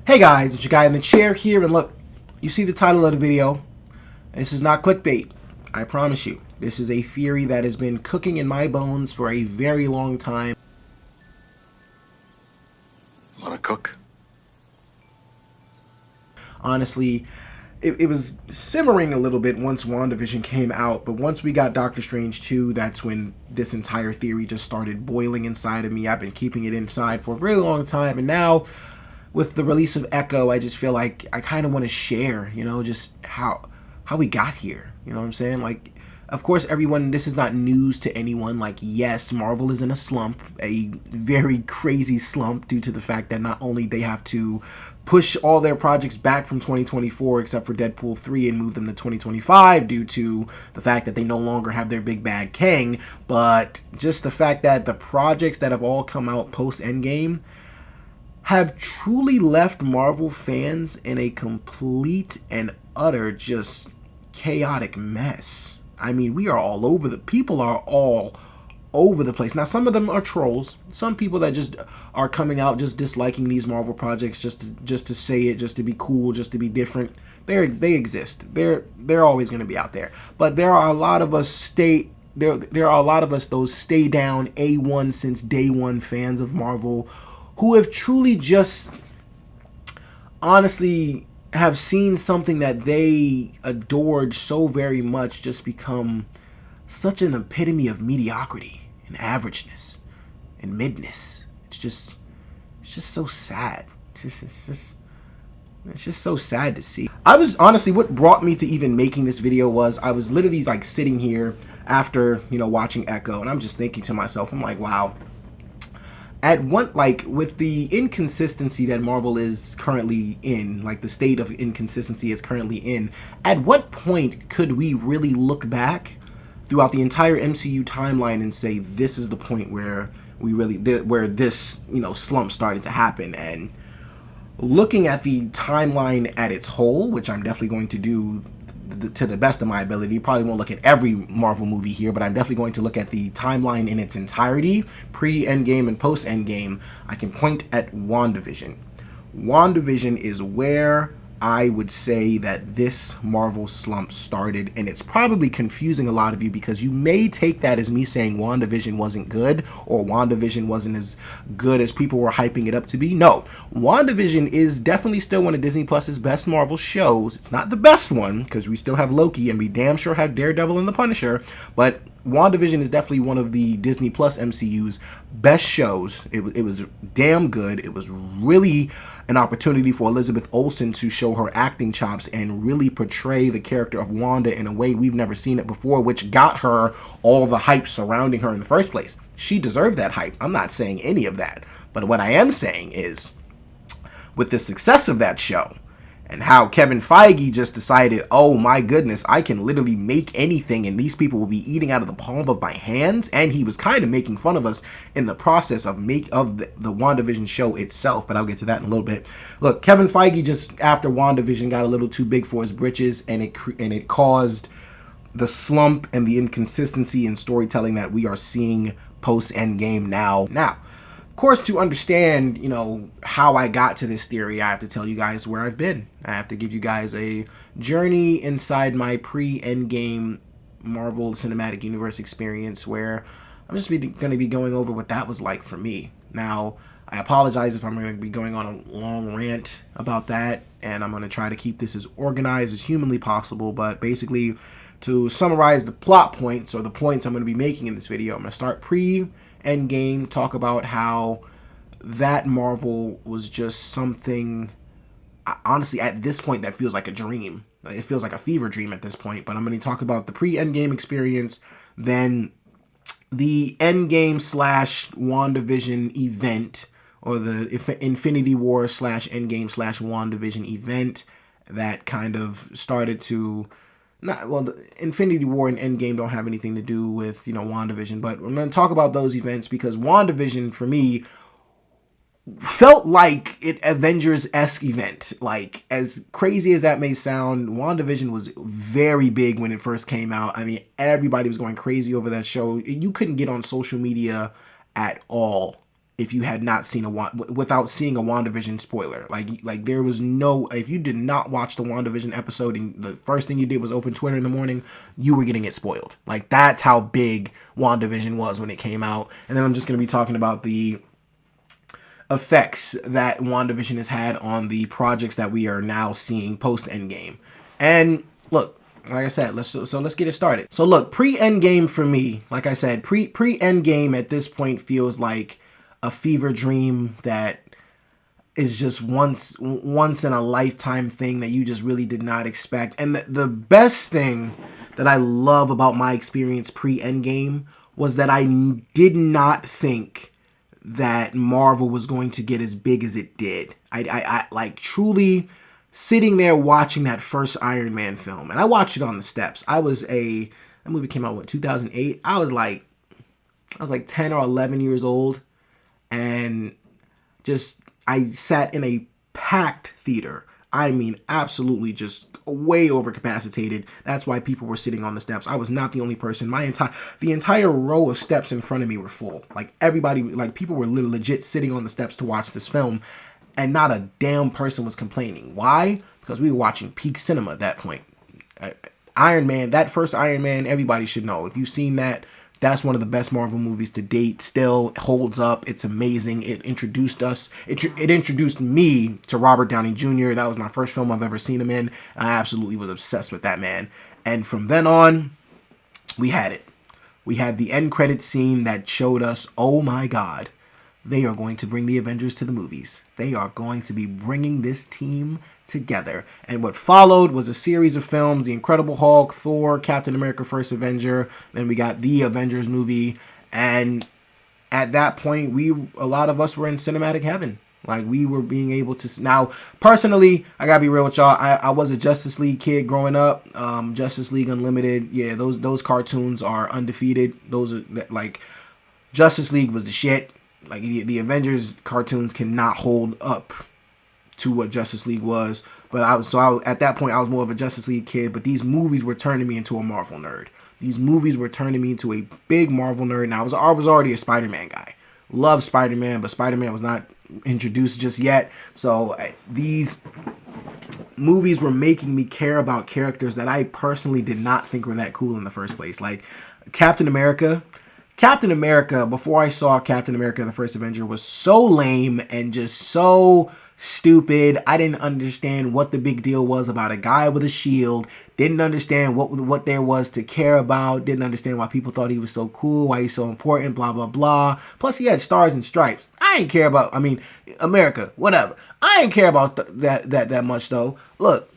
Hey guys, it's your guy in the chair here, and look, you see the title of the video. This is not clickbait, I promise you. This is a theory that has been cooking in my bones for a very long time. Wanna cook? Honestly, it was simmering a little bit once WandaVision came out, but once we got Doctor Strange 2, that's when this entire theory just started boiling inside of me. I've been keeping it inside for a very long time, and now with the release of Echo, I just feel like I kind of want to share, just how we got here. You know what I'm saying? Like, of course, everyone, this is not news to anyone. Like, yes, Marvel is in a slump, a very crazy slump, due to the fact that not only they have to push all their projects back from 2024 except for Deadpool 3 and move them to 2025 due to the fact that they no longer have their big bad Kang, but just the fact that the projects that have all come out post Endgame have truly left Marvel fans in a complete and utter just chaotic mess. I mean, we are all over people are all over the place. Now, some of them are trolls. Some people that just are coming out just disliking these Marvel projects just to say it, just to be cool, just to be different. They exist. They're always going to be out there. But there are a lot of us there are a lot of us, those stay down A1 since day one fans of Marvel, who have truly just honestly have seen something that they adored so very much just become such an epitome of mediocrity and averageness and midness. It's just so sad. It's just so sad to see. I was honestly, what brought me to even making this video was I was literally like sitting here after, watching Echo, and I'm just thinking to myself, I'm like, wow. At one, like, with the inconsistency that Marvel is currently in, like the state of inconsistency it's currently in, at what point could we really look back throughout the entire MCU timeline and say this is the point where where this, slump started to happen? And looking at the timeline at its whole, which I'm definitely going to do to the best of my ability. Probably won't look at every Marvel movie here, but I'm definitely going to look at the timeline in its entirety, pre-Endgame and post-Endgame. I can point at WandaVision. WandaVision is where I would say that this Marvel slump started, and it's probably confusing a lot of you because you may take that as me saying WandaVision wasn't good or WandaVision wasn't as good as people were hyping it up to be. No, WandaVision is definitely still one of Disney Plus's best Marvel shows. It's not the best one because we still have Loki and we damn sure have Daredevil and the Punisher, but WandaVision is definitely one of the Disney Plus MCU's best shows. It was damn good. It was really an opportunity for Elizabeth Olsen to show her acting chops and really portray the character of Wanda in a way we've never seen it before, which got her all the hype surrounding her in the first place. She deserved that hype. I'm not saying any of that. But what I am saying is, with the success of that show, and how Kevin Feige just decided, oh my goodness, I can literally make anything and these people will be eating out of the palm of my hands. And he was kind of making fun of us in the process of the WandaVision show itself, but I'll get to that in a little bit. Look, Kevin Feige just after WandaVision got a little too big for his britches, and it caused the slump and the inconsistency in storytelling that we are seeing post Endgame now. Of course, to understand, how I got to this theory, I have to tell you guys where I've been. I have to give you guys a journey inside my pre-Endgame Marvel Cinematic Universe experience where I'm just going to be going over what that was like for me. Now, I apologize if I'm going to be going on a long rant about that, and I'm going to try to keep this as organized as humanly possible, but basically, to summarize the plot points, or the points I'm going to be making in this video, I'm going to start Endgame, talk about how that Marvel was just something, honestly, at this point, that feels like a dream. It feels like a fever dream at this point, but I'm going to talk about the pre-Endgame experience, then the Endgame / WandaVision event, or the Infinity War / Endgame / WandaVision event that kind of started to... the Infinity War and Endgame don't have anything to do with, WandaVision, but I'm going to talk about those events because WandaVision, for me, felt like an Avengers-esque event. Like, as crazy as that may sound, WandaVision was very big when it first came out. I mean, everybody was going crazy over that show. You couldn't get on social media at all if you had not seen without seeing a WandaVision spoiler. Like there was no, if you did not watch the WandaVision episode and the first thing you did was open Twitter in the morning, you were getting it spoiled. Like, that's how big WandaVision was when it came out. And then I'm just going to be talking about the effects that WandaVision has had on the projects that we are now seeing post Endgame. And look, like I said, let's get it started. So look, pre Endgame for me, like I said, pre Endgame at this point feels like a fever dream that is just once in a lifetime thing that you just really did not expect. And the best thing that I love about my experience pre Endgame was that I did not think that Marvel was going to get as big as it did. I like truly sitting there watching that first Iron Man film, and I watched it on the steps. That movie came out, what, 2008? I was like 10 or 11 years old, and just, I sat in a packed theater. I mean, absolutely just way overcapacitated. That's why people were sitting on the steps. I was not the only person. The entire row of steps in front of me were full. Like, everybody, like, people were legit sitting on the steps to watch this film, and not a damn person was complaining. Why? Because we were watching peak cinema at that point. Iron Man, that first Iron Man, everybody should know. If you've seen that, that's one of the best Marvel movies to date. Still holds up. It's amazing. It introduced us. It introduced me to Robert Downey Jr. That was my first film I've ever seen him in. I absolutely was obsessed with that man. And from then on, we had it. We had the end credits scene that showed us, oh my God, they are going to bring the Avengers to the movies. They are going to be bringing this team together. And what followed was a series of films: The Incredible Hulk, Thor, Captain America: First Avenger. Then we got the Avengers movie. And at that point, a lot of us were in cinematic heaven. Like, we were being able to... Now, personally, I gotta be real with y'all. I was a Justice League kid growing up. Justice League Unlimited. Yeah, those cartoons are undefeated. Those are, like... Justice League was the shit. Like, the Avengers cartoons cannot hold up to what Justice League was. But at that point, I was more of a Justice League kid. But these movies were turning me into a Marvel nerd. These movies were turning me into a big Marvel nerd. Now, I was already a Spider-Man guy. Loved Spider-Man, but Spider-Man was not introduced just yet. So these movies were making me care about characters that I personally did not think were that cool in the first place. Like Captain America. Captain America, before I saw Captain America: The First Avenger, was so lame and just so stupid. I didn't understand what the big deal was about a guy with a shield. Didn't understand what there was to care about. Didn't understand why people thought he was so cool, why he's so important, blah, blah, blah. Plus, he had stars and stripes. I ain't care about, America, whatever. I ain't care about that much, though. Look,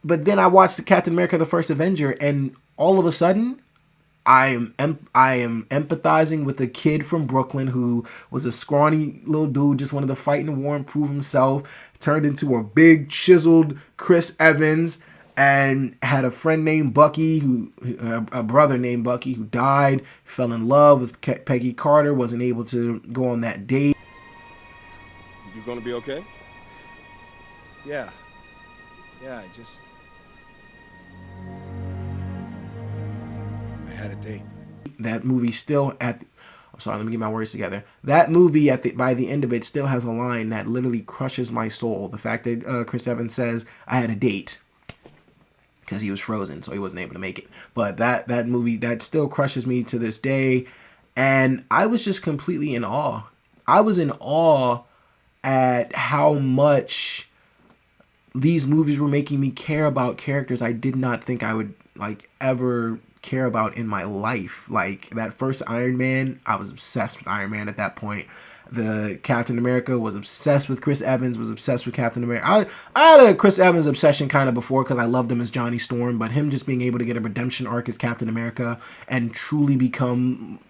but then I watched the Captain America: The First Avenger, and all of a sudden, I am empathizing with a kid from Brooklyn who was a scrawny little dude, just wanted to fight in the war and prove himself, turned into a big chiseled Chris Evans, and had a friend named Bucky, a brother named Bucky, who died, fell in love with Peggy Carter, wasn't able to go on that date. You gonna be okay? Yeah, I had a date. That movie still let me get my words together. That movie by the end of it still has a line that literally crushes my soul. The fact that Chris Evans says, I had a date, because he was frozen, so he wasn't able to make it. But that movie, that still crushes me to this day. And I was just completely in awe. I was in awe at how much these movies were making me care about characters I did not think I would ever care about in my life. Like that first Iron Man, I was obsessed with Iron Man at that point. The Captain America, was obsessed with Chris Evans, was obsessed with Captain America. I had a Chris Evans obsession kind of before because I loved him as Johnny Storm, but him just being able to get a redemption arc as Captain America and truly become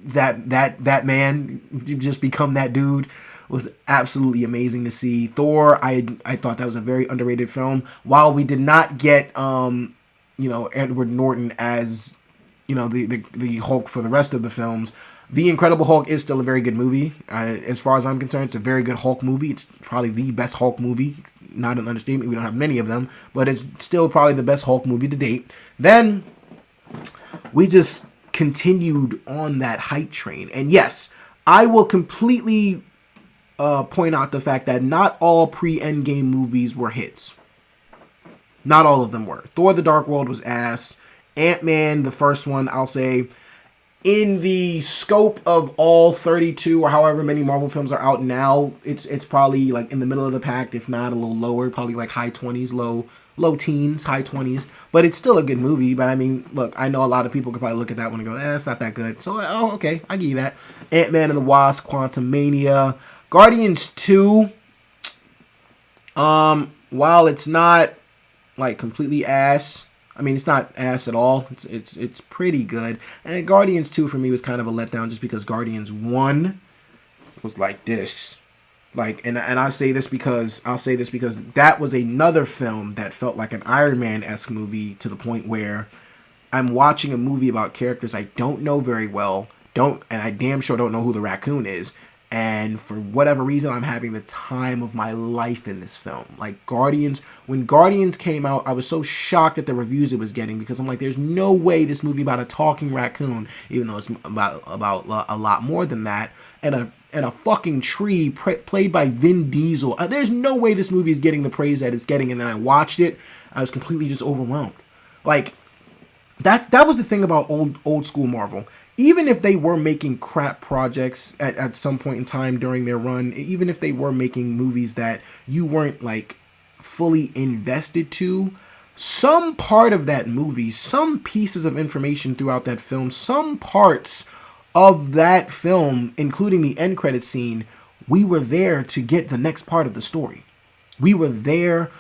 that man, just become that dude, was absolutely amazing to see. Thor, I thought that was a very underrated film. While we did not get Edward Norton as the Hulk for the rest of the films, The Incredible Hulk is still a very good movie. As far as I'm concerned, it's a very good Hulk movie. It's probably the best Hulk movie. Not an understatement. We don't have many of them, but it's still probably the best Hulk movie to date. Then we just continued on that hype train. And yes, I will completely point out the fact that not all pre-Endgame movies were hits. Not all of them were. Thor: The Dark World was ass. Ant-Man, the first one, I'll say, in the scope of all 32 or however many Marvel films are out now, it's probably like in the middle of the pack, if not a little lower, probably like high 20s, low teens, high 20s. But it's still a good movie. But I mean, look, I know a lot of people could probably look at that one and go, it's not that good. So, oh, okay, I give you that. Ant-Man and the Wasp, Quantumania, Guardians 2. While it's not like completely ass, I mean, it's not ass at all. It's pretty good. And Guardians 2 for me was kind of a letdown just because Guardians 1 was like this. Like, and I'll say this because that was another film that felt like an Iron Man-esque movie to the point where I'm watching a movie about characters I don't know very well, and I damn sure don't know who the raccoon is. And for whatever reason, I'm having the time of my life in this film. Like when Guardians came out, I was so shocked at the reviews it was getting because I'm like, there's no way this movie about a talking raccoon, even though it's about a lot more than that, and a fucking tree played by Vin Diesel. There's no way this movie is getting the praise that it's getting. And then I watched it, I was completely just overwhelmed. Like that was the thing about old school Marvel. Even if they were making crap projects at some point in time during their run, even if they were making movies that you weren't like fully invested to, some part of that movie, some pieces of information throughout that film, some parts of that film, including the end credit scene, we were there to get the next part of the story. We were there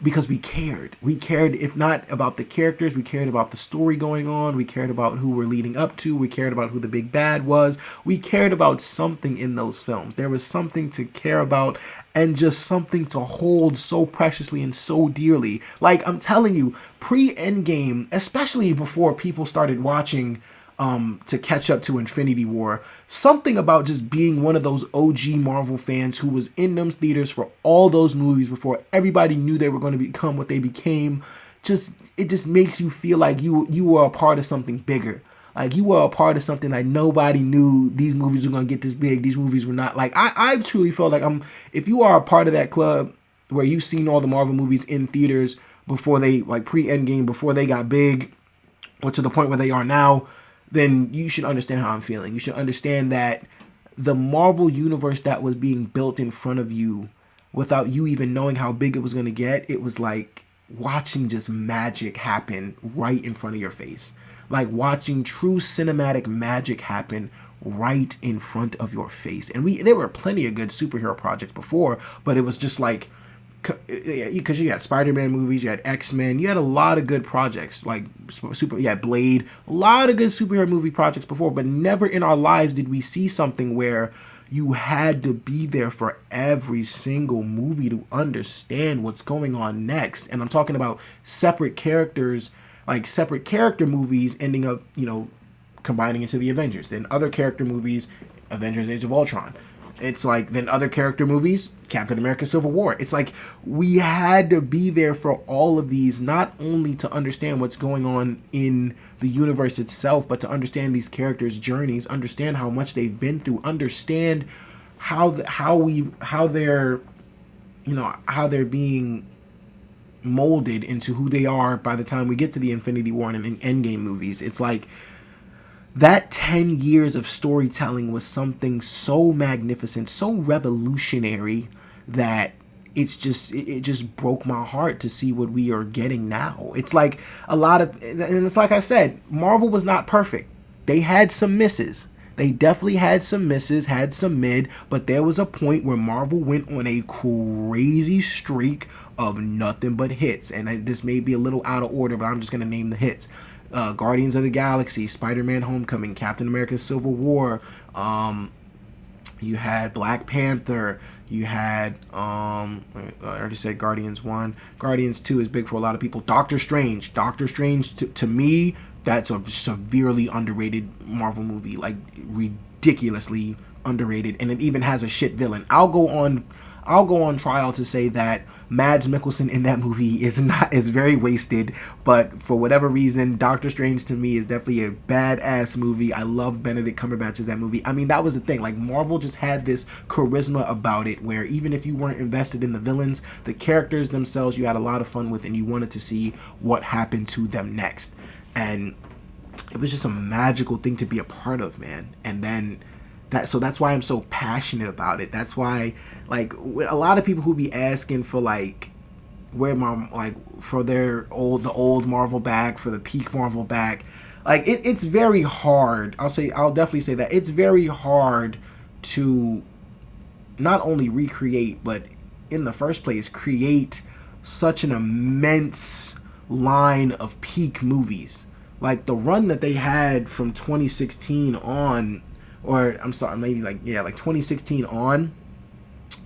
because we cared. We cared, if not about the characters, we cared about the story going on. We cared about who we're leading up to. We cared about who the big bad was. We cared about something in those films. There was something to care about and just something to hold so preciously and so dearly. Like, I'm telling you, pre-Endgame, especially before people started watching to catch up to Infinity War, something about just being one of those OG Marvel fans who was in those theaters for all those movies before everybody knew they were going to become what they became. It just makes you feel like you were a part of something bigger. Like you were a part of something that nobody knew these movies were going to get this big. These movies were not like, I truly felt like if you are a part of that club where you've seen all the Marvel movies in theaters before they, like pre-Endgame, before they got big or to the point where they are now, then you should understand how I'm feeling. You should understand that the Marvel universe that was being built in front of you without you even knowing how big it was going to get, it was like watching just magic happen right in front of your face. Like watching true cinematic magic happen right in front of your face. And there were plenty of good superhero projects before, but it was just like, because you had Spider-Man movies, you had X-Men, you had a lot of good projects, like you had Blade, a lot of good superhero movie projects before, but never in our lives did we see something where you had to be there for every single movie to understand what's going on next. And I'm talking about separate characters, like separate character movies ending up, combining into the Avengers. Then other character movies, Avengers Age of Ultron. It's like, then other character movies, Captain America Civil War. It's like we had to be there for all of these, not only to understand what's going on in the universe itself, but to understand these characters' journeys, understand how much they've been through, understand how they're being molded into who they are by the time we get to the Infinity War and Endgame movies. It's like that 10 years of storytelling was something so magnificent, so revolutionary that it just broke my heart to see what we are getting now. It's like and it's like I said, Marvel was not perfect. They had some misses. They definitely had some misses, had some mid, but there was a point where Marvel went on a crazy streak of nothing but hits. And this may be a little out of order, but I'm just going to name the hits. Guardians of the Galaxy, Spider-Man Homecoming, Captain America Civil War, you had Black Panther, you had I already said Guardians 1. Guardians 2 is big for a lot of people. Doctor Strange to me, that's a severely underrated Marvel movie, like ridiculously underrated, and it even has a shit villain. I'll go on trial to say that Mads Mikkelsen in that movie is very wasted, but for whatever reason, Doctor Strange to me is definitely a badass movie. I love Benedict Cumberbatch as that movie. I mean, that was the thing. Like, Marvel just had this charisma about it where even if you weren't invested in the villains, the characters themselves you had a lot of fun with, and you wanted to see what happened to them next. And it was just a magical thing to be a part of, man. And then that's why I'm so passionate about it. That's why, like, a lot of people who be asking for, like, for the old Marvel back, for the peak Marvel back, like, it's very hard. I'll definitely say that it's very hard to not only recreate, but in the first place create such an immense line of peak movies. Like, the run that they had from 2016 on, or I'm sorry, maybe like 2016 on,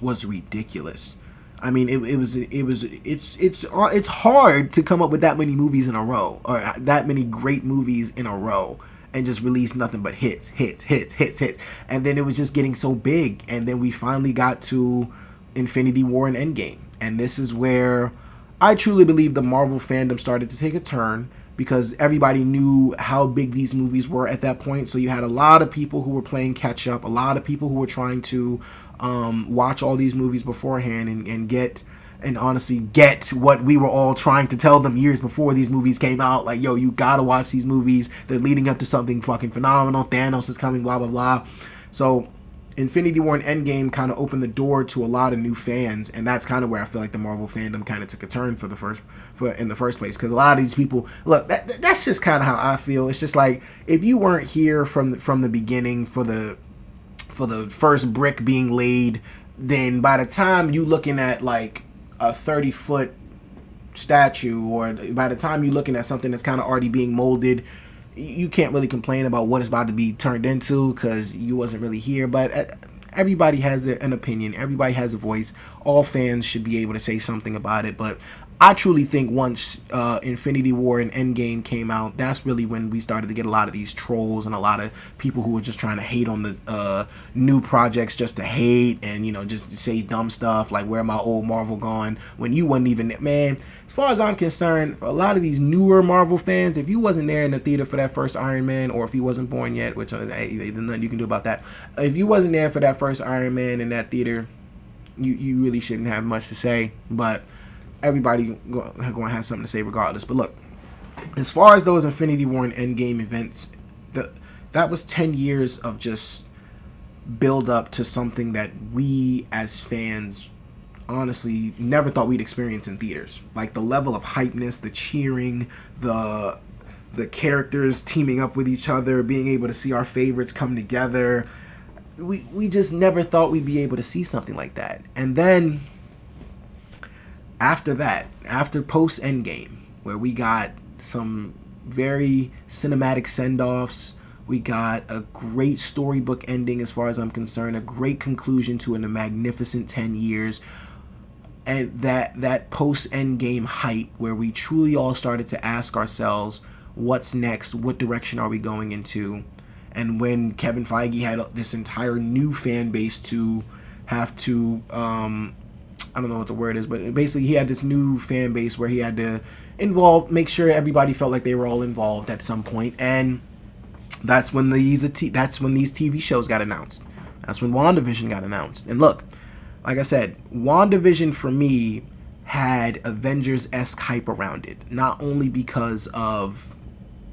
was ridiculous. I mean, it's hard to come up with that many movies in a row, or that many great movies in a row, and just release nothing but hits. And then it was just getting so big, and then we finally got to Infinity War and Endgame, and this is where I truly believe the Marvel fandom started to take a turn, because everybody knew how big these movies were at that point. So you had a lot of people who were playing catch up, a lot of people who were trying to watch all these movies beforehand and honestly get what we were all trying to tell them years before these movies came out. Like, yo, you gotta watch these movies. They're leading up to something fucking phenomenal. Thanos is coming, blah, blah, blah. So Infinity War and Endgame kind of opened the door to a lot of new fans, and that's kind of where I feel like the Marvel fandom kind of took a turn in the first place, because a lot of these people, look, that's just kind of how I feel. It's just like, if you weren't here from the beginning for the first brick being laid, then by the time you looking at like a 30-foot statue, or by the time you're looking at something that's kind of already being molded, you can't really complain about what it's about to be turned into, because you wasn't really here. But everybody has an opinion. Everybody has a voice. All fans should be able to say something about it. But I truly think once Infinity War and Endgame came out, that's really when we started to get a lot of these trolls and a lot of people who were just trying to hate on the new projects just to hate, and, you know, just say dumb stuff like, where my old Marvel gone, when you wasn't even, man, as far as I'm concerned, for a lot of these newer Marvel fans, if you wasn't there in the theater for that first Iron Man, or if you wasn't born yet, which there's nothing you can do about that, if you wasn't there for that first Iron Man in that theater, you really shouldn't have much to say. But everybody going to have something to say regardless. But look, as far as those Infinity War and Endgame events, that was 10 years of just build up to something that we as fans honestly never thought we'd experience in theaters. Like, the level of hypeness, the cheering, the characters teaming up with each other, being able to see our favorites come together. We just never thought we'd be able to see something like that. And then after that, after post Endgame, where we got some very cinematic send-offs, we got a great storybook ending as far as I'm concerned, a great conclusion to a magnificent 10 years, and that post Endgame hype where we truly all started to ask ourselves, what's next? What direction are we going into? And when Kevin Feige had this entire new fan base to have to I don't know what the word is, but basically he had this new fan base where he had to make sure everybody felt like they were all involved at some point, and that's when these TV shows got announced. That's when WandaVision got announced. And look, like I said, WandaVision for me had Avengers-esque hype around it, not only because of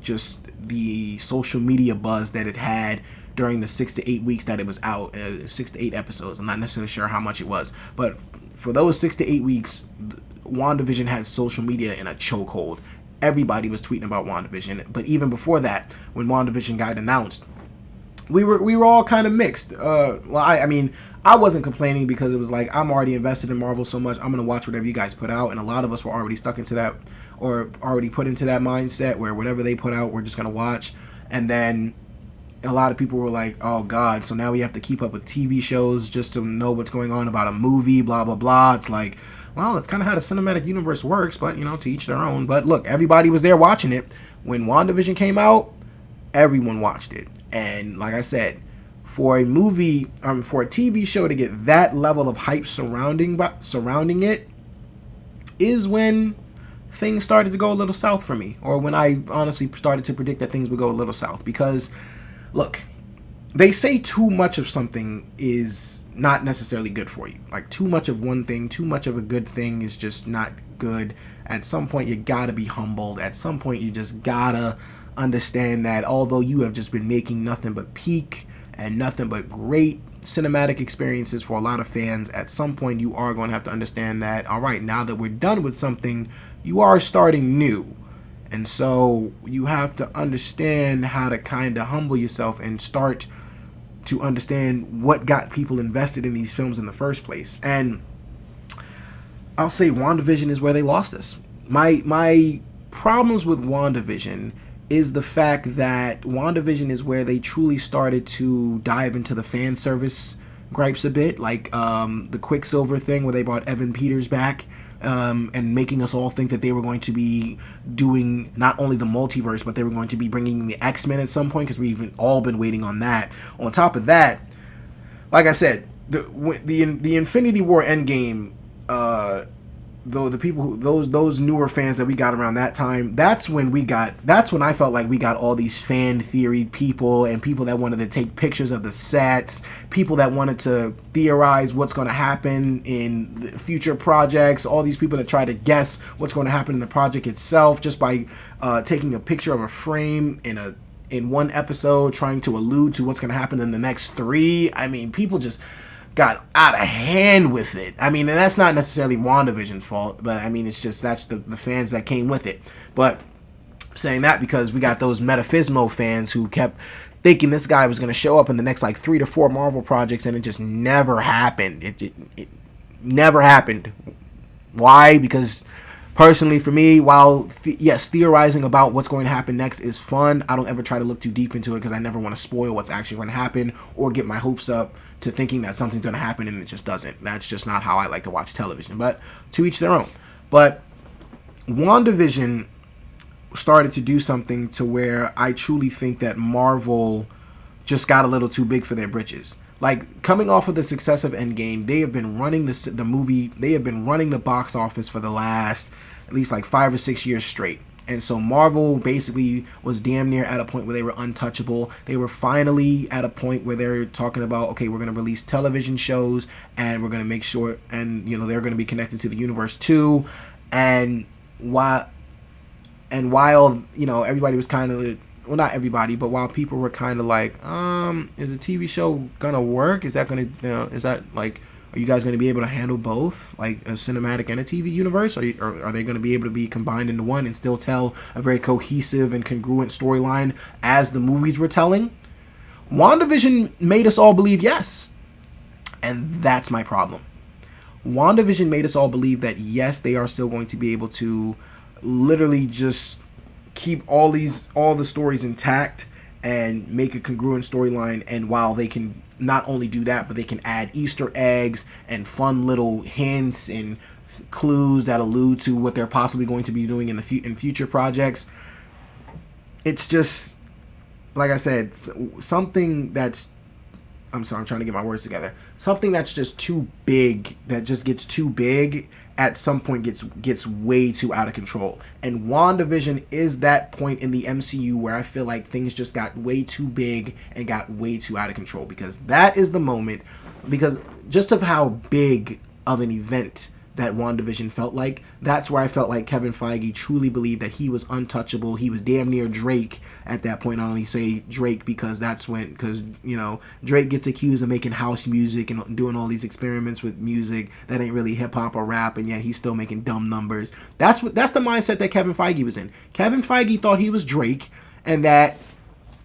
just the social media buzz that it had during the 6 to 8 weeks that it was out, 6 to 8 episodes. I'm not necessarily sure how much it was, but for those 6 to 8 weeks, WandaVision had social media in a chokehold. Everybody was tweeting about WandaVision. But even before that, when WandaVision got announced, we were all kind of mixed. I mean, I wasn't complaining, because it was like, I'm already invested in Marvel so much, I'm going to watch whatever you guys put out. And a lot of us were already stuck into that, or already put into that mindset where whatever they put out, we're just going to watch. And then a lot of people were like, oh God, so now we have to keep up with TV shows just to know what's going on about a movie, blah, blah, blah. It's like, well, that's kind of how the cinematic universe works, but, you know, to each their own. But look, everybody was there watching it. When WandaVision came out, everyone watched it. And like I said, for a movie, for a TV show to get that level of hype surrounding it is when things started to go a little south for me, or when I honestly started to predict that things would go a little south. Because, look, they say too much of something is not necessarily good for you. Like, too much of one thing, too much of a good thing is just not good. At some point, you gotta be humbled. At some point, you just gotta understand that although you have just been making nothing but peak and nothing but great cinematic experiences for a lot of fans, at some point you are going to have to understand that, all right, now that we're done with something, you are starting new. And so you have to understand how to kind of humble yourself and start to understand what got people invested in these films in the first place. And I'll say WandaVision is where they lost us. My problems with WandaVision is the fact that WandaVision is where they truly started to dive into the fan service gripes a bit, like the Quicksilver thing where they brought Evan Peters back, and making us all think that they were going to be doing not only the multiverse, but they were going to be bringing the X-Men at some point, because we've all been waiting on that. On top of that, like I said, the Infinity War Endgame, though the people who, those newer fans that we got around that time, that's when I felt like we got all these fan theory people, and people that wanted to take pictures of the sets, people that wanted to theorize what's going to happen in the future projects, all these people that try to guess what's going to happen in the project itself just by taking a picture of a frame in one episode, trying to allude to what's going to happen in the next three. I mean, people just got out of hand with it. I mean, and that's not necessarily WandaVision's fault, but I mean, it's just that's the fans that came with it. But I'm saying that because we got those Metaphismo fans who kept thinking this guy was going to show up in the next like 3 to 4 Marvel projects, and it just never happened. It never happened. Why? Because personally, for me, while yes, theorizing about what's going to happen next is fun, I don't ever try to look too deep into it, because I never want to spoil what's actually going to happen or get my hopes up to thinking that something's going to happen and it just doesn't. That's just not how I like to watch television. But to each their own. But WandaVision started to do something to where I truly think that Marvel just got a little too big for their britches. Like, coming off of the success of Endgame, they have been running the movie, they have been running the box office for the last at least like 5 or 6 years straight. And so Marvel basically was damn near at a point where they were untouchable. They were finally at a point where they're talking about, okay, we're going to release television shows, and we're going to make sure, and you know, they're going to be connected to the universe too. And while you know, everybody was kind of, well, not everybody, but while people were kind of like, is a TV show gonna work? Is that gonna, is that like, are you guys going to be able to handle both, like a cinematic and a TV universe? Or are they going to be able to be combined into one and still tell a very cohesive and congruent storyline as the movies were telling? WandaVision made us all believe yes. And that's my problem. WandaVision made us all believe that yes, they are still going to be able to literally just keep all the stories intact and make a congruent storyline. And while they can not only do that, but they can add Easter eggs and fun little hints and clues that allude to what they're possibly going to be doing in in future projects. It's just, like I said, something that's, I'm sorry, I'm trying to get my words together. Something that's just too big, that just gets too big, at some point gets way too out of control. And WandaVision is that point in the MCU where I feel like things just got way too big and got way too out of control, because that is the moment, because just of how big of an event that WandaVision felt like, that's where I felt like Kevin Feige truly believed that he was untouchable. He was damn near Drake at that point. I only say Drake because you know, Drake gets accused of making house music and doing all these experiments with music that ain't really hip hop or rap, and yet he's still making dumb numbers. That's the mindset that Kevin Feige was in. Kevin Feige thought he was Drake, and that,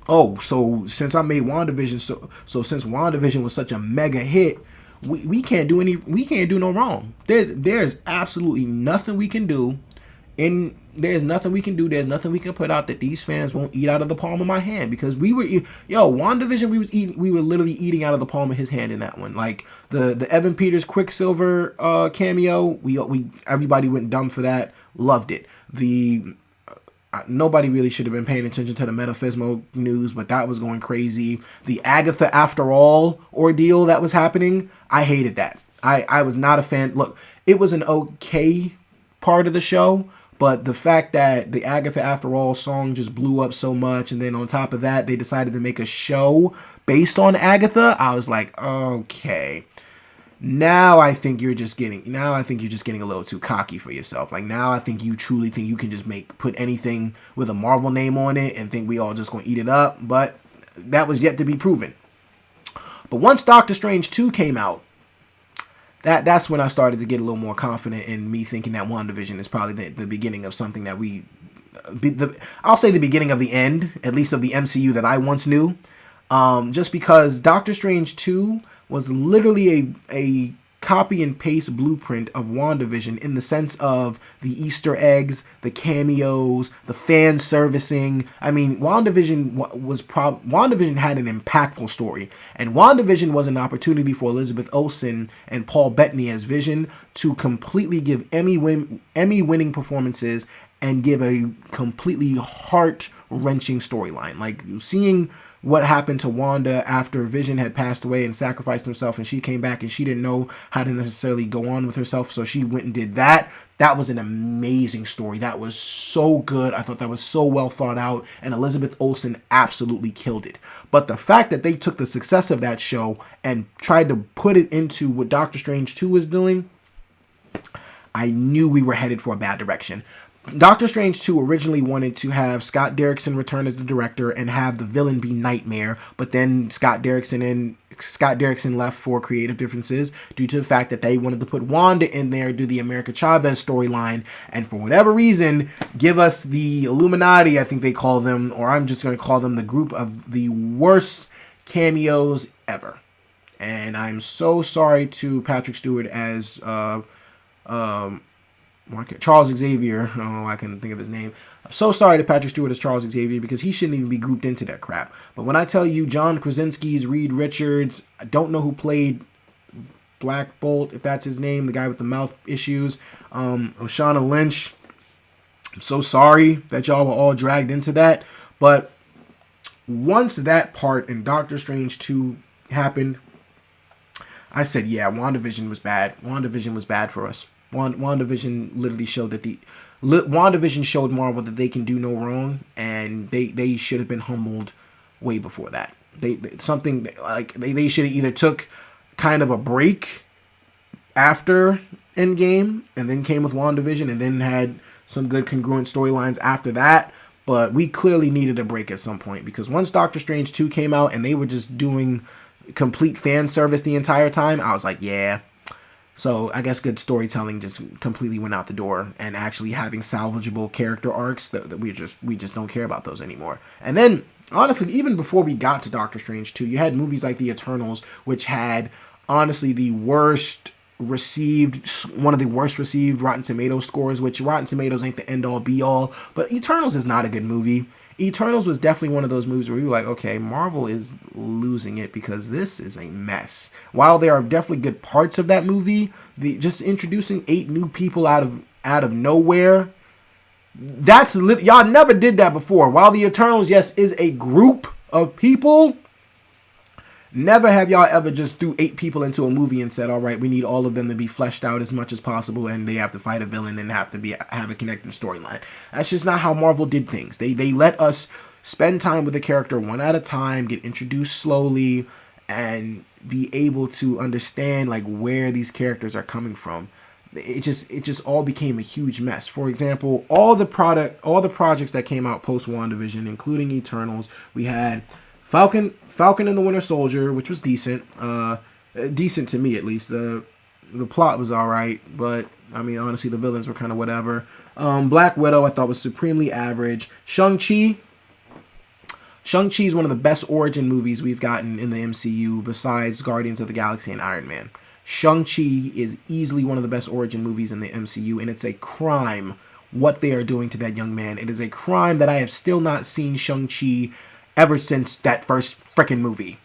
oh, so since I made WandaVision, so since WandaVision was such a mega hit, we can't do no wrong. There's absolutely nothing we can do, and there's nothing we can put out that these fans won't eat out of the palm of my hand, because WandaVision, we were literally eating out of the palm of his hand in that one. Like the Evan Peters Quicksilver cameo, everybody went dumb for that, loved it. The nobody really should have been paying attention to the Metaphismo news, but that was going crazy. The Agatha After All ordeal that was happening, I hated that. I was not a fan. Look, it was an okay part of the show, but the fact that the Agatha After All song just blew up so much, and then on top of that, they decided to make a show based on Agatha, I was like, okay. Now I think you're just getting a little too cocky for yourself. Like, now I think you truly think you can just put anything with a Marvel name on it and think we all just gonna eat it up. But that was yet to be proven. But once Doctor Strange 2 came out, that's when I started to get a little more confident in me thinking that WandaVision is probably the beginning of something that I'll say the beginning of the end, at least of the MCU that I once knew. Just because Doctor Strange 2 was literally a copy and paste blueprint of WandaVision in the sense of the Easter eggs, the cameos, the fan servicing. I mean, WandaVision had an impactful story, and WandaVision was an opportunity for Elizabeth Olsen and Paul Bettany as Vision to completely give Emmy-winning performances and give a completely heart-wrenching storyline. Like, seeing what happened to Wanda after Vision had passed away and sacrificed himself, and she came back and she didn't know how to necessarily go on with herself, so she went and did that. That was an amazing story. That was so good. I thought that was so well thought out, and Elizabeth Olsen absolutely killed it. But the fact that they took the success of that show and tried to put it into what Doctor Strange 2 was doing, I knew we were headed for a bad direction. Doctor Strange 2 originally wanted to have Scott Derrickson return as the director and have the villain be Nightmare, but then Scott Derrickson left for creative differences due to the fact that they wanted to put Wanda in there, do the America Chavez storyline, and for whatever reason, give us the Illuminati, I think they call them, or I'm just going to call them the group of the worst cameos ever. And I'm so sorry to Patrick Stewart as Charles Xavier. Oh, I couldn't think of his name. I'm so sorry to Patrick Stewart as Charles Xavier because he shouldn't even be grouped into that crap. But when I tell you John Krasinski's Reed Richards, I don't know who played Black Bolt, if that's his name, the guy with the mouth issues. Lashana Lynch. I'm so sorry that y'all were all dragged into that. But once that part in Doctor Strange 2 happened, I said, yeah, WandaVision was bad. WandaVision was bad for us. WandaVision literally showed WandaVision showed Marvel that they can do no wrong, and they should have been humbled way before that. They should have either took kind of a break after Endgame and then came with WandaVision and then had some good congruent storylines after that. But we clearly needed a break at some point, because once Doctor Strange 2 came out and they were just doing complete fan service the entire time, I was like, yeah. So I guess good storytelling just completely went out the door, and actually having salvageable character arcs that we just don't care about those anymore. And then honestly, even before we got to Doctor Strange 2, you had movies like The Eternals, which had honestly one of the worst received Rotten Tomatoes scores, which Rotten Tomatoes ain't the end all be all, but Eternals is not a good movie. Eternals was definitely one of those movies where we were like, okay, Marvel is losing it because this is a mess. While there are definitely good parts of that movie, just introducing 8 new people out of nowhere, y'all never did that before. While the Eternals, yes, is a group of people, never have y'all ever just threw 8 people into a movie and said, all right, we need all of them to be fleshed out as much as possible, and they have to fight a villain and have a connected storyline. That's just not how Marvel did things. They let us spend time with the character one at a time, get introduced slowly, and be able to understand like where these characters are coming from. It just all became a huge mess. For example, all the projects that came out post WandaVision, including Eternals, we had Falcon and the Winter Soldier, which was decent. Decent to me, at least. The plot was alright, but I mean, honestly, the villains were kind of whatever. Black Widow, I thought, was supremely average. Shang-Chi is one of the best origin movies we've gotten in the MCU, besides Guardians of the Galaxy and Iron Man. Shang-Chi is easily one of the best origin movies in the MCU, and it's a crime what they are doing to that young man. It is a crime that I have still not seen Shang-Chi ever since that first freaking movie.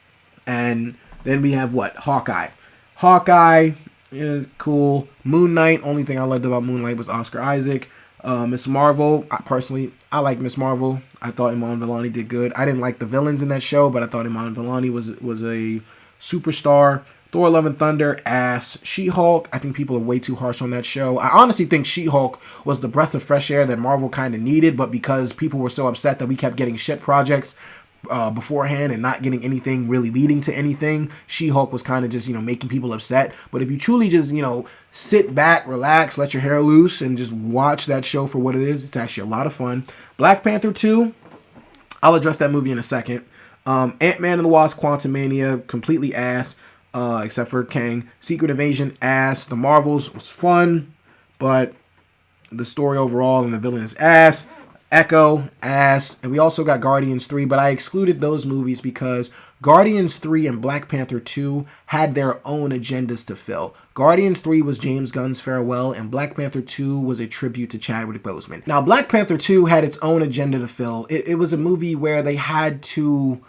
And then we have Hawkeye. Hawkeye is cool. Moon Knight, only thing I liked about Moon Knight was Oscar Isaac. Miss Marvel, I like Miss Marvel. I thought Iman Vellani did good. I didn't like the villains in that show, but I thought Iman Vellani was a superstar. Thor: Love and Thunder, ass. She-Hulk, I think people are way too harsh on that show. I honestly think She-Hulk was the breath of fresh air that Marvel kind of needed, but because people were so upset that we kept getting shit projects beforehand and not getting anything really leading to anything, She-Hulk was kind of just, making people upset. But if you truly just, sit back, relax, let your hair loose, and just watch that show for what it is, it's actually a lot of fun. Black Panther 2, I'll address that movie in a second. Ant-Man and the Wasp: Quantumania, completely ass, except for Kang. Secret Invasion, ass. The Marvels was fun, but the story overall and the villain is ass. Echo, ass. And we also got Guardians 3, but I excluded those movies because Guardians 3 and Black Panther 2 had their own agendas to fill. Guardians 3 was James Gunn's farewell, and Black Panther 2 was a tribute to Chadwick Boseman. Now, Black Panther 2 had its own agenda to fill. It was a movie where they had to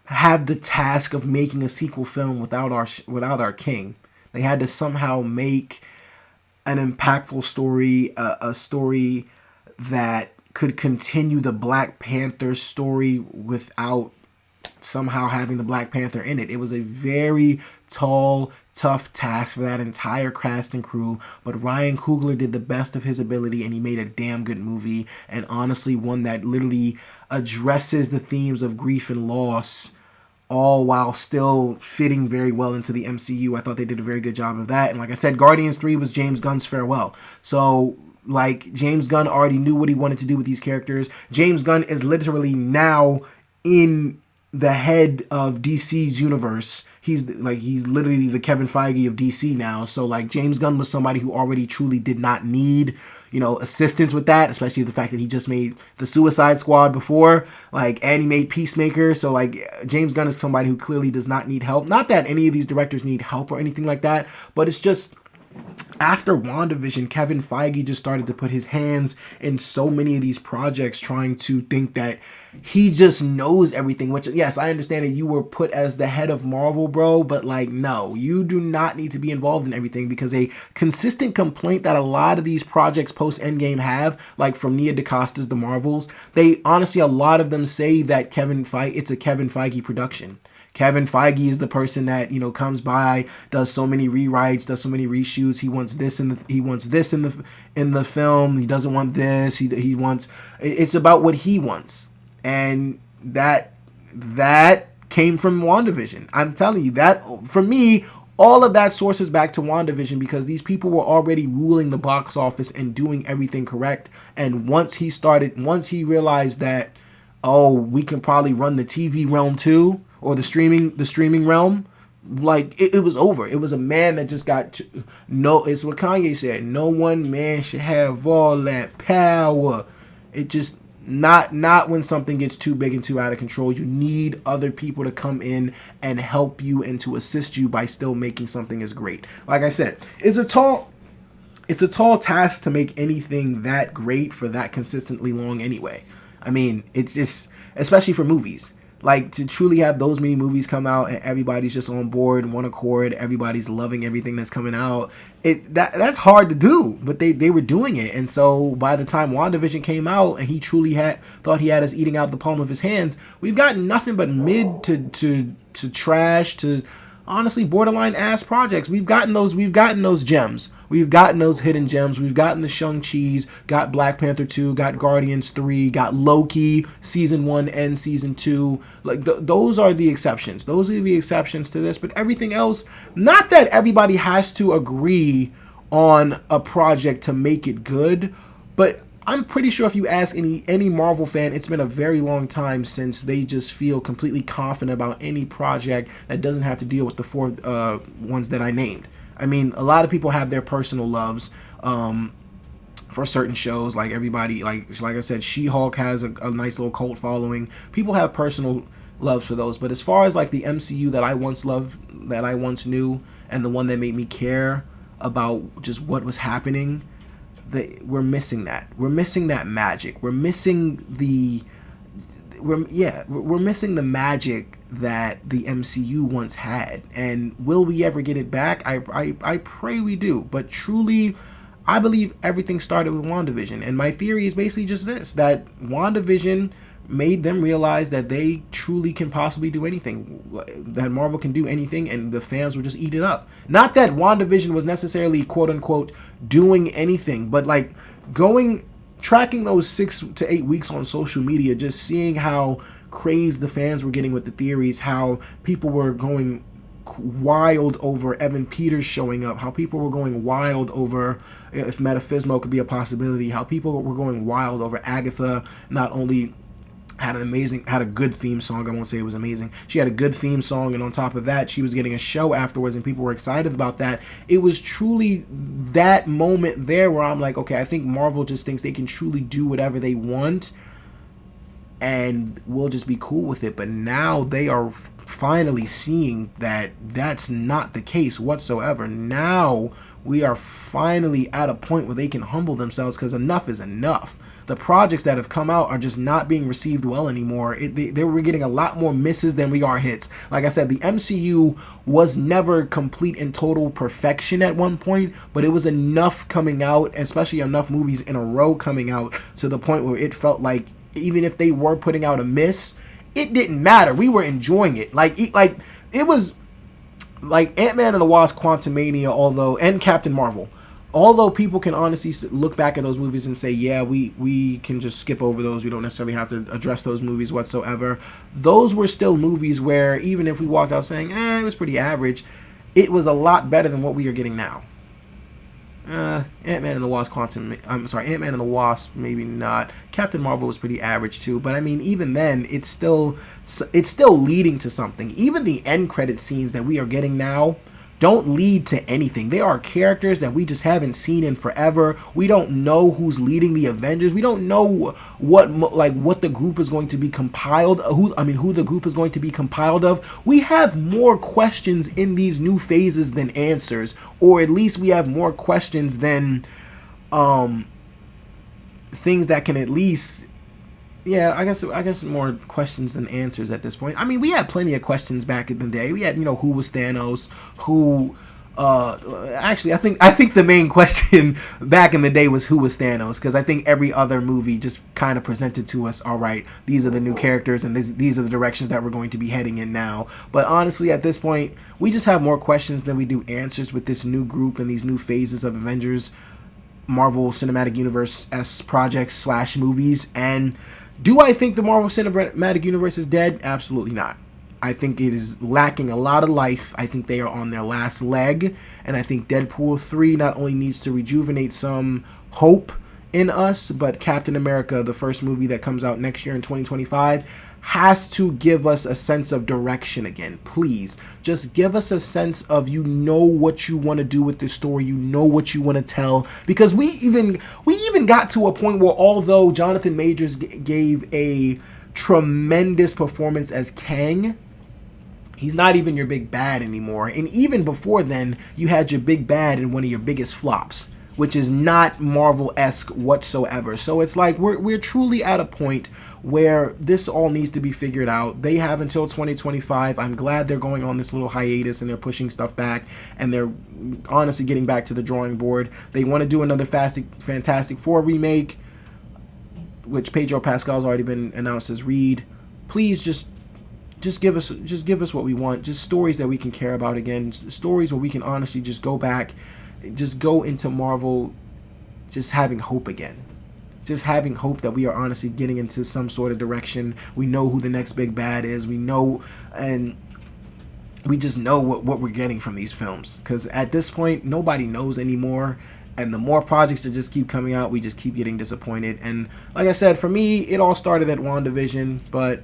have the task of making a sequel film without our king. They had to somehow make an impactful story, a story that could continue the Black Panther story without somehow having the Black Panther in it. It was a very tall, tough task for that entire cast and crew, but Ryan Coogler did the best of his ability, and he made a damn good movie, and honestly one that literally addresses the themes of grief and loss, all while still fitting very well into the MCU. I thought they did a very good job of that. And like I said, Guardians 3 was James Gunn's farewell. So, James Gunn already knew what he wanted to do with these characters. James Gunn is literally now in the head of DC's universe. He's literally the Kevin Feige of DC now. So, James Gunn was somebody who already truly did not need, assistance with that, especially the fact that he just made the Suicide Squad before, and he made Peacemaker. So, James Gunn is somebody who clearly does not need help. Not that any of these directors need help or anything like that, but it's just, after WandaVision, Kevin Feige just started to put his hands in so many of these projects, trying to think that he just knows everything, which, yes, I understand that you were put as the head of Marvel, bro, but no, you do not need to be involved in everything, because a consistent complaint that a lot of these projects post Endgame have, from Nia DaCosta's The Marvels, they honestly, a lot of them say that it's a Kevin Feige production. Kevin Feige is the person that, comes by, does so many rewrites, does so many reshoots. He wants this in the film. He doesn't want this. He wants, it's about what he wants. And that came from WandaVision. I'm telling you, that, for me, all of that sources back to WandaVision, because these people were already ruling the box office and doing everything correct. And once he realized that, oh, we can probably run the TV realm too, or the streaming realm, it was over. It was a man that just got it's what Kanye said, no one man should have all that power. It just, not when something gets too big and too out of control. You need other people to come in and help you and to assist you by still making something as great. Like I said, it's a tall task to make anything that great for that consistently long anyway. I mean, it's just, especially for movies. To truly have those many movies come out and everybody's just on board, one accord, everybody's loving everything that's coming out. That's hard to do, but they were doing it. And so by the time WandaVision came out and he truly thought he had us eating out the palm of his hands, we've gotten nothing but mid to trash to honestly borderline ass projects. We've gotten those gems. We've gotten those hidden gems. We've gotten the Shang-Chi's, got Black Panther 2, got Guardians 3, got Loki season 1 and season 2. Those are the exceptions. Those are the exceptions to this, but everything else, not that everybody has to agree on a project to make it good, but I'm pretty sure if you ask any Marvel fan, it's been a very long time since they just feel completely confident about any project that doesn't have to deal with the four ones that I named. I mean, a lot of people have their personal loves for certain shows, everybody, like I said, She-Hulk has a nice little cult following. People have personal loves for those, but as far as the MCU that I once loved, that I once knew, and the one that made me care about just what was happening, we're missing that. We're missing that magic. We're missing we're missing the magic that the MCU once had. And will we ever get it back? I pray we do. But truly, I believe everything started with WandaVision, and my theory is basically just this, that WandaVision made them realize that they truly can possibly do anything, that Marvel can do anything, and the fans will just eat it up. Not that WandaVision was necessarily quote-unquote doing anything, but like tracking those 6 to 8 weeks on social media, just seeing how crazed the fans were getting with the theories, how people were going wild over Evan Peters showing up, how people were going wild over if Metaphismo could be a possibility, how people were going wild over Agatha not only had a good theme song. I won't say it was amazing. She had a good theme song, and on top of that, she was getting a show afterwards, and people were excited about that. It was truly that moment there where I'm like, okay, I think Marvel just thinks they can truly do whatever they want, and we'll just be cool with it. But now they are finally seeing that that's not the case whatsoever. Now we are finally at a point where they can humble themselves, because enough is enough. The projects that have come out are just not being received well anymore. They were getting a lot more misses than we are hits. Like I said, the MCU was never complete and total perfection at one point, but it was enough coming out, especially enough movies in a row coming out, to the point where it felt like even if they were putting out a miss, it didn't matter. We were enjoying it. Like it was like Ant-Man and the Wasp: Quantumania, and Captain Marvel. Although people can honestly look back at those movies and say, yeah, we can just skip over those. We don't necessarily have to address those movies whatsoever. Those were still movies where even if we walked out saying, it was pretty average, it was a lot better than what we are getting now. Ant-Man and the Wasp Ant-Man and the Wasp, maybe not. Captain Marvel was pretty average too, but I mean, even then, it's still leading to something. Even the end credit scenes that we are getting now don't lead to anything. They are characters that we just haven't seen in forever. We don't know who's leading the Avengers. We don't know what the group is going to be compiled. Who the group is going to be compiled of. We have more questions in these new phases than answers, or at least we have more questions than things that can at least. Yeah, I guess more questions than answers at this point. I mean, we had plenty of questions back in the day. We had, who was Thanos? Actually, I think the main question back in the day was who was Thanos, because I think every other movie just kind of presented to us, all right, these are the new characters and these are the directions that we're going to be heading in now. But honestly, at this point, we just have more questions than we do answers with this new group and these new phases of Avengers, Marvel Cinematic Universe projects / movies. And do I think the Marvel Cinematic Universe is dead? Absolutely not. I think it is lacking a lot of life. I think they are on their last leg. And I think Deadpool 3 not only needs to rejuvenate some hope in us, but Captain America, the first movie that comes out next year in 2025, has to give us a sense of direction again. Please, just give us a sense of what you want to do with this story, what you want to tell. Because we even got to a point where, although Jonathan Majors gave a tremendous performance as Kang, he's not even your big bad anymore. And even before then, you had your big bad in one of your biggest flops, which is not Marvel-esque whatsoever. So it's like we're truly at a point where this all needs to be figured out. They have until 2025. I'm glad they're going on this little hiatus and they're pushing stuff back, and they're honestly getting back to the drawing board. They want to do another Fantastic Four remake, which Pedro Pascal's already been announced as Reed. Please just give us what we want. Just stories that we can care about again. Stories where we can honestly just go back, just go into Marvel just having hope again. Just having hope that we are honestly getting into some sort of direction. We know who the next big bad is. We know, and we just know what we're getting from these films. Because at this point, nobody knows anymore. And the more projects that just keep coming out, we just keep getting disappointed. And like I said, for me, it all started at WandaVision. But,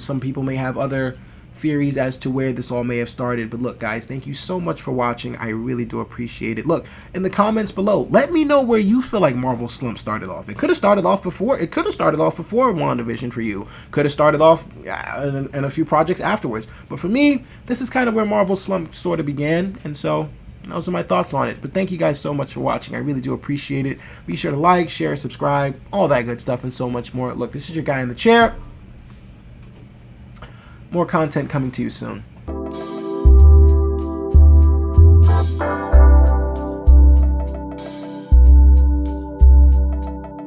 some people may have other theories as to where this all may have started. But look, guys, thank you so much for watching. I really do appreciate it. Look, in the comments below, let me know where you feel like Marvel Slump started off. It could have started off before. It could have started off before WandaVision for you. Could have started off in a few projects afterwards. But for me, this is kind of where Marvel Slump sort of began. And so those are my thoughts on it. But thank you guys so much for watching. I really do appreciate it. Be sure to like, share, subscribe, all that good stuff, and so much more. Look, this is your guy in the chair. More content coming to you soon.